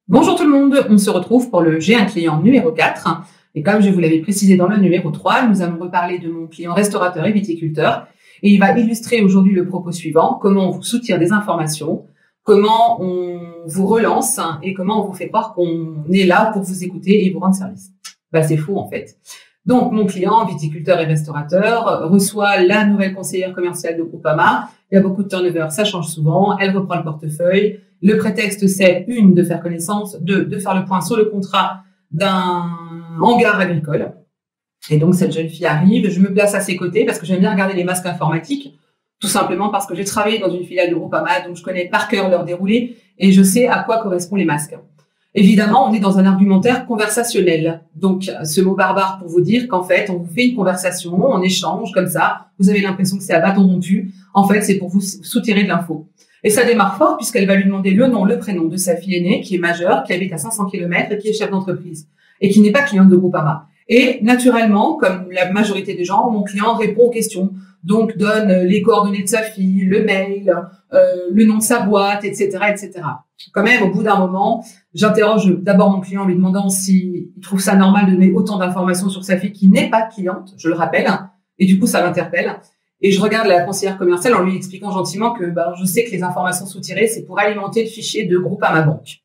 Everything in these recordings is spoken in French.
Bonjour tout le monde, on se retrouve pour le J'ai un client numéro 4. Et comme je vous l'avais précisé dans le numéro 3, nous allons reparler de mon client restaurateur et viticulteur. Et il va illustrer aujourd'hui le propos suivant, comment on vous soutient des informations, comment on vous relance et comment on vous fait croire qu'on est là pour vous écouter et vous rendre service. C'est faux en fait. Donc, mon client, viticulteur et restaurateur, reçoit la nouvelle conseillère commerciale de Groupama. Il y a beaucoup de turnover, ça change souvent. Elle reprend le portefeuille. Le prétexte, c'est une, de faire connaissance, deux, de faire le point sur le contrat d'un hangar agricole. Et donc, cette jeune fille arrive. Je me place à ses côtés parce que j'aime bien regarder les masques informatiques, tout simplement parce que j'ai travaillé dans une filiale de Groupama, donc je connais par cœur leur déroulé et je sais à quoi correspondent les masques. Évidemment, on est dans un argumentaire conversationnel. Donc, ce mot barbare pour vous dire qu'en fait, on vous fait une conversation, on échange comme ça. Vous avez l'impression que c'est à bâton rompu. En fait, c'est pour vous soutirer de l'info. Et ça démarre fort puisqu'elle va lui demander le nom, le prénom de sa fille aînée, qui est majeure, qui habite à 500 km et qui est chef d'entreprise et qui n'est pas cliente de Groupama. Et naturellement, comme la majorité des gens, mon client répond aux questions. Donc, donne les coordonnées de sa fille, le mail, le nom de sa boîte, etc., etc. Quand même, au bout d'un moment, j'interroge d'abord mon client en lui demandant s'il trouve ça normal de donner autant d'informations sur sa fille qui n'est pas cliente, je le rappelle, et du coup, ça l'interpelle. Et je regarde la conseillère commerciale en lui expliquant gentiment que je sais que les informations soutirées, c'est pour alimenter le fichier de Groupama Banque.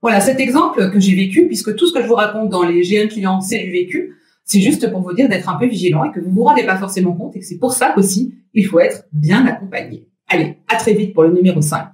Voilà, cet exemple que j'ai vécu, puisque tout ce que je vous raconte dans les G1 clients, c'est du vécu, c'est juste pour vous dire d'être un peu vigilant et que vous vous rendez pas forcément compte et que c'est pour ça qu'aussi, il faut être bien accompagné. Allez, à très vite pour le numéro 5.